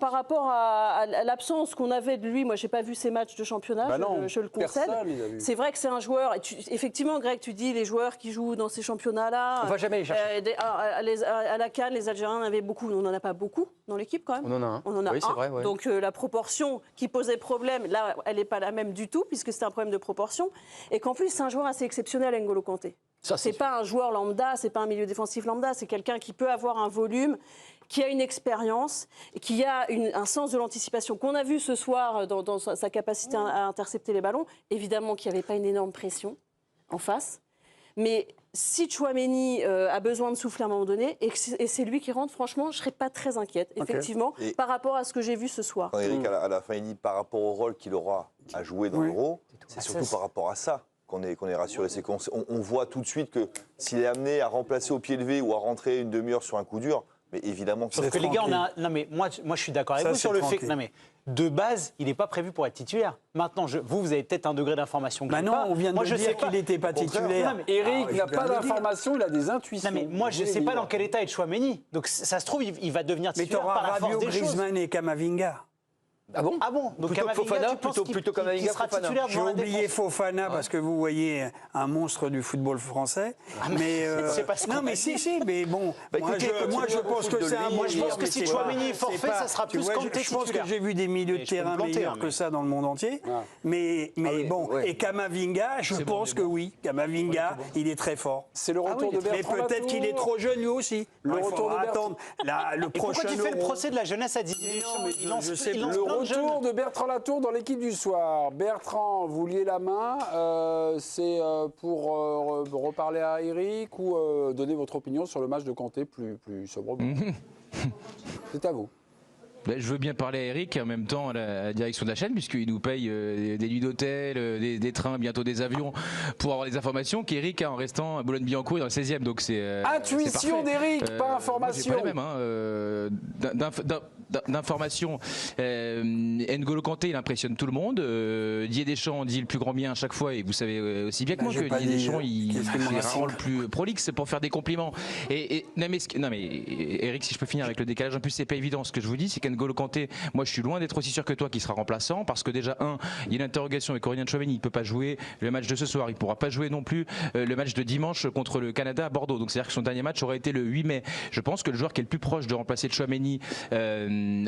par rapport à l'absence qu'on avait de lui, moi, j'ai pas vu ses matchs de championnat, je le concède. C'est vrai que c'est un joueur. Effectivement, Greg, tu dis les joueurs qui jouent dans ces championnats-là. On va jamais les chercher. À la CAN, les Algériens en avaient beaucoup. On n'en a pas beaucoup dans l'équipe, quand même. On en a un. On en a oui, c'est vrai. Ouais. Donc la proportion qui posait problème, là, elle n'est pas la même du tout, puisque c'est un problème de proportion. Et qu'en plus, c'est un joueur assez exceptionnel, N'Golo Kanté. C'est pas un joueur lambda, c'est pas un milieu défensif lambda, c'est quelqu'un qui peut avoir un volume, qui a une expérience, qui a un sens de l'anticipation qu'on a vu ce soir dans sa capacité à intercepter les ballons. Évidemment qu'il n'y avait pas une énorme pression en face, mais si Tchouaméni a besoin de souffler à un moment donné, et c'est lui qui rentre, franchement, je ne serais pas très inquiète, effectivement, par rapport à ce que j'ai vu ce soir. Quand Eric, à la fin, il dit par rapport au rôle qu'il aura à jouer dans l'Euro, c'est surtout par rapport à ça qu'on est rassuré. C'est on voit tout de suite que s'il est amené à remplacer au pied levé ou à rentrer une demi-heure sur un coup dur, mais évidemment que Sauf que les gars, non mais moi je suis d'accord avec vous sur le fait que de base, il n'est pas prévu pour être titulaire. Maintenant, vous avez peut-être un degré d'information que non, on vient de dire qu'il n'était pas titulaire. Eric n'a pas d'informations, il a des intuitions. Non mais moi je ne sais pas dans quel état est Tchouaméni. Donc ça se trouve, il va devenir titulaire par la force des choses. Griezmann et Kamavinga. Ah bon? Donc plutôt Fofana, plutôt Kamavinga, sera titulaire. J'ai oublié Fofana parce que vous voyez un monstre du football français. Mais non, mais si, mais bon. Moi, je pense que c'est un. Moi, je pense que si Tchouaméni est forfait, ça sera plus Kanté titulaire. Je pense que j'ai vu des milieux de terrain meilleurs que ça dans le monde entier. Mais bon, et Kamavinga, je pense que oui. Kamavinga, il est très fort. C'est le retour de Bertrand. Mais peut-être qu'il est trop jeune lui aussi. Le retour de Bertrand. Pourquoi tu fais le procès de la jeunesse à Didier Deschamps? Le retour de Bertrand Latour dans l'équipe du soir. Bertrand, vous liez la main. C'est pour reparler à Eric ou donner votre opinion sur le match de Kanté plus sobrement. C'est à vous. Ben, je veux bien parler à Eric et en même temps à la direction de la chaîne, puisqu'il nous paye des nuits d'hôtel, des trains, bientôt des avions pour avoir les informations qu'Eric a en restant à Boulogne-Billancourt dans le 16e. Donc c'est intuition d'Eric, pas information. Moi, j'ai pas les mêmes. D'informations. N'Golo Kanté, il impressionne tout le monde. Didier Deschamps dit le plus grand bien à chaque fois, et vous savez aussi bien que moi que Didier Deschamps, il est rarement le plus prolixe pour faire des compliments. Non mais Eric, si je peux finir avec le décalage, en plus c'est pas évident. Ce que je vous dis, c'est qu'N'Golo Kanté, moi je suis loin d'être aussi sûr que toi qu'il sera remplaçant, parce que déjà il y a une interrogation avec Aurélien Tchouaméni, il peut pas jouer le match de ce soir, il pourra pas jouer non plus le match de dimanche contre le Canada à Bordeaux. Donc c'est-à-dire que son dernier match aurait été le 8 mai. Je pense que le joueur qui est le plus proche de remplacer Tchouaméni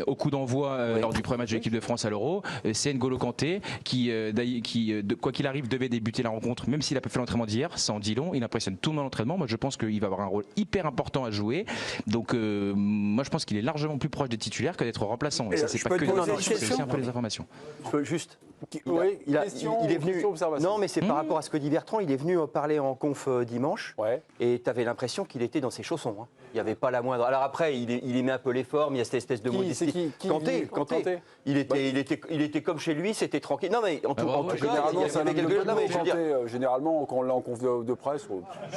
au coup d'envoi lors du premier match de l'équipe de France à l'Euro, c'est N'Golo Kanté qui quoi qu'il arrive devait débuter la rencontre, même s'il a pas fait l'entraînement d'hier, ça en dit long. Il impressionne tout le monde à l'entraînement. Moi je pense qu'il va avoir un rôle hyper important à jouer. Donc moi je pense qu'il est largement plus proche des titulaires que d'être remplaçant. Et ça c'est pas que c'est aussi un peu les informations. Je peux juste. Il est venu. Non, mais c'est par rapport à ce que dit Bertrand. Il est venu parler en conf dimanche. Et tu avais l'impression qu'il était dans ses chaussons. Il n'y avait pas la moindre. Alors après, il aimait un peu les formes. Il y a cette espèce de modestie. Kanté. Il était comme chez lui. C'était tranquille. Non, mais en tout cas, généralement, quand on l'a en conf de presse.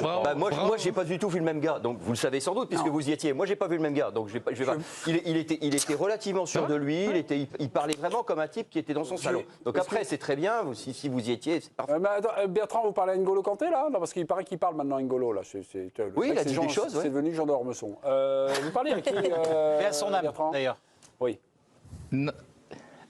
Moi, j'ai pas du tout vu le même gars. Donc, vous le savez sans doute, puisque vous y étiez. Moi, j'ai pas vu le même gars. Donc, il était relativement sûr de lui. Il parlait vraiment comme un type qui était dans son salon. Donc après, c'est très bien, si vous y étiez, c'est parfait. Bertrand, vous parlez à N'Golo Kanté, là? Non, parce qu'il paraît qu'il parle maintenant N'Golo, là. Oui, il a dit des choses. C'est devenu Jean d'Ormesson. Vous parlez à qui, Et à son âme, d'ailleurs. Oui.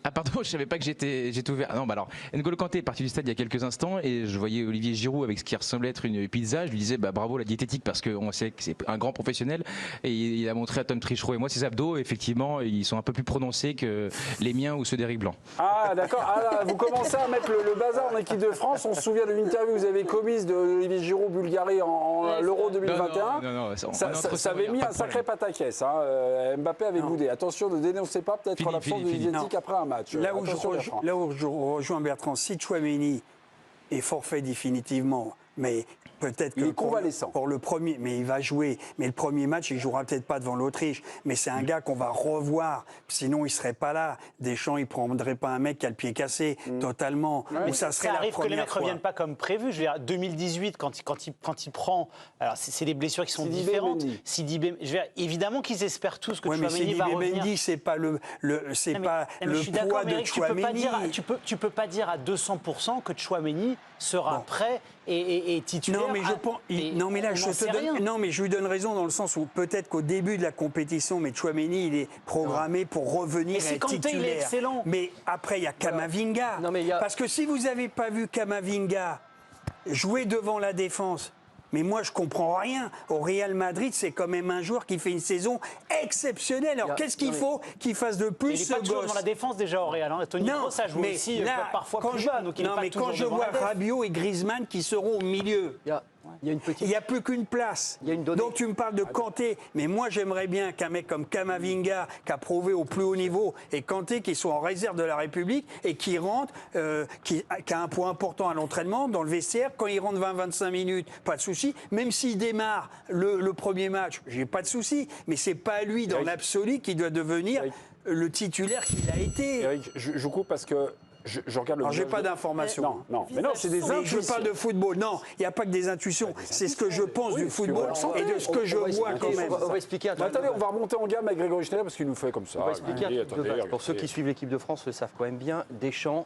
Ah pardon, je savais pas que j'étais ouvert. Ah non, bah alors, N'Golo Kanté est parti du stade il y a quelques instants et je voyais Olivier Giroud avec ce qui ressemblait être une pizza. Je lui disais bravo la diététique, parce qu'on sait que c'est un grand professionnel, et il a montré à Tom Trichereau et moi ses abdos. Effectivement, ils sont un peu plus prononcés que les miens ou ceux d'Éric Blanc. Ah d'accord. Là, vous commencez à mettre le bazar en équipe de France. On se souvient de l'interview que vous avez commise d'Olivier Giroud, Bulgarie, en l'Euro 2021. Non, ça avait mis un sacré pataquès. Mbappé avait boudé. Attention, ne dénoncez pas peut-être l'absence de diététique après un match. Là où je rejoins Bertrand, si Tchouaméni est forfait définitivement, mais peut-être que pour le premier, mais il va jouer. Mais le premier match, il jouera peut-être pas devant l'Autriche. Mais c'est un gars qu'on va revoir. Sinon, il serait pas là. Deschamps, il prendrait pas un mec qui a le pied cassé totalement. Mais ça arrive que les mecs reviennent pas comme prévu. Je veux dire, 2018, quand il prend, alors c'est des blessures qui sont différentes. Évidemment qu'ils espèrent tous que Tchouaméni va revenir. Mendy, c'est pas le poids de Tchouaméni. Tu peux pas dire à 200% que Tchouaméni sera prêt et titulaire mais je pense. Non, mais là, je lui donne raison dans le sens où peut-être qu'au début de la compétition, mais Tchouaméni, il est programmé pour revenir et être titulaire. Il est excellent. Mais après, il y a Camavinga. Parce que si vous n'avez pas vu Camavinga jouer devant la défense. Mais moi, je comprends rien. Au Real Madrid, c'est quand même un joueur qui fait une saison exceptionnelle. Alors, qu'est-ce qu'il faut qu'il fasse de plus, ce gosse ? Il n'est pas toujours dans la défense déjà au Real. Toni Kroos a joué aussi parfois plus bas. Donc quand je vois Rabiot et Griezmann qui seront au milieu, il n'y a plus qu'une place. Donc tu me parles de Kanté. Mais moi, j'aimerais bien qu'un mec comme Camavinga, qui a prouvé au plus haut niveau, et Kanté, qui soit en réserve de la République et qui rentre, qui a un point important à l'entraînement, dans le vestiaire. Quand il rentre 20-25 minutes, pas de souci. Même s'il démarre le premier match, j'ai pas de souci. Mais c'est pas lui, dans l'absolu, qui doit devenir le titulaire qu'il a été. Eric, je coupe parce que je regarde le. Alors, j'ai pas d'informations. Mais non, c'est des intuitions. Je parle de football. Non, il n'y a pas que des intuitions. C'est ce que je pense du football et de ce que je vois quand même. On va expliquer un truc. Attendez, on va remonter en gamme avec Grégory Schneider parce qu'il nous fait comme ça. On va expliquer un truc de base. Pour ceux qui suivent l'équipe de France le savent quand même bien. Deschamps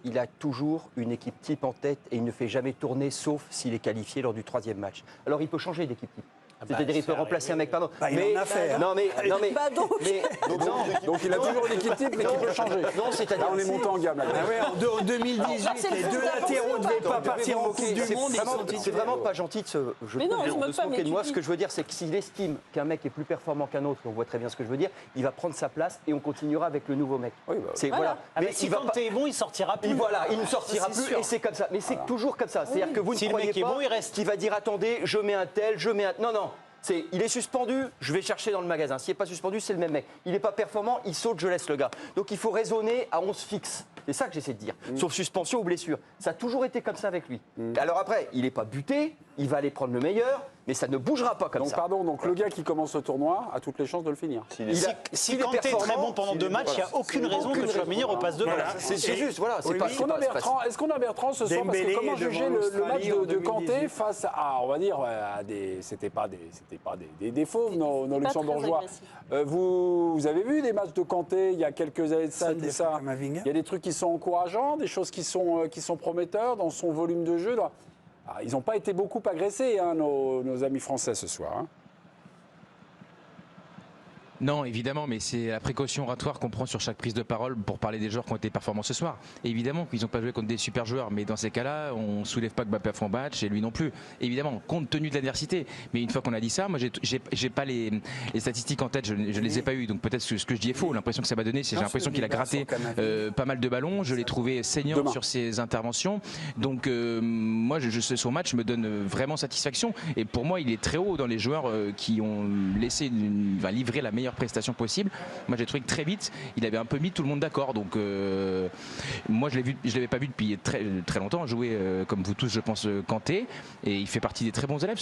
il a toujours une équipe type en tête et il ne fait jamais tourner sauf s'il est qualifié lors du 3e match. Alors il peut changer d'équipe type. C'est-à-dire il peut remplacer un mec, pardon. Il en a fait. Donc il a toujours une équipe type, mais qui peut changer. Non, c'est-à-dire on est monté en gamme. En 2018, les deux latéraux ne devaient pas partir en Coupe du Monde. C'est vraiment pas gentil de se moquer de moi. Ce que je veux dire, c'est que s'il estime qu'un mec est plus performant qu'un autre, on voit très bien ce que je veux dire, il va prendre sa place et on continuera avec le nouveau mec. Mais si Kanté est bon, il sortira plus. Il ne sortira plus et c'est comme ça. Mais c'est toujours comme ça. C'est-à-dire que vous ne croyez pas qu'il va dire attendez, je mets un tel, je mets un. Non. Il est suspendu, je vais chercher dans le magasin. S'il n'est pas suspendu, c'est le même mec. Il n'est pas performant, il saute, je laisse le gars. Donc il faut raisonner à 11 fixes. C'est ça que j'essaie de dire. Sauf suspension ou blessure. Ça a toujours été comme ça avec lui. Alors après, il n'est pas buté, il va aller prendre le meilleur, mais ça ne bougera pas comme ça. Donc le gars qui commence le tournoi a toutes les chances de le finir. Si Kanté est très bon pendant 2 matchs, il n'y a aucune raison que Tchouaméni repasse devant. C'est juste, voilà. Est-ce qu'on a Bertrand ce soir? Parce que comment juger le match de Kanté face à, on va dire, c'était pas des fauves, nos Luxembourgeois. Vous avez vu des matchs de Kanté il y a quelques années de ça? Il y a des trucs qui sont encourageants, des choses qui sont prometteurs dans son volume de jeu. Ils n'ont pas été beaucoup agressés, nos amis français ce soir. Non, évidemment, mais c'est la précaution oratoire qu'on prend sur chaque prise de parole pour parler des joueurs qui ont été performants ce soir. Et évidemment qu'ils n'ont pas joué contre des super joueurs, mais dans ces cas-là, on ne soulève pas que Mbappé a fait un match et lui non plus. Évidemment, compte tenu de l'adversité. Mais une fois qu'on a dit ça, moi, j'ai pas les statistiques en tête, je ne les ai pas eues, donc peut-être ce que je dis est faux. L'impression que ça m'a donné, c'est j'ai l'impression qu'il a gratté pas mal de ballons. Je l'ai trouvé saignant sur ses interventions. Donc moi, son match me donne vraiment satisfaction. Et pour moi, il est très haut dans les joueurs qui ont livré la meilleure prestation possible. Moi j'ai trouvé que très vite il avait un peu mis tout le monde d'accord, donc moi je l'avais pas vu depuis très longtemps jouer comme vous tous je pense Kanté, et il fait partie des très bons élèves.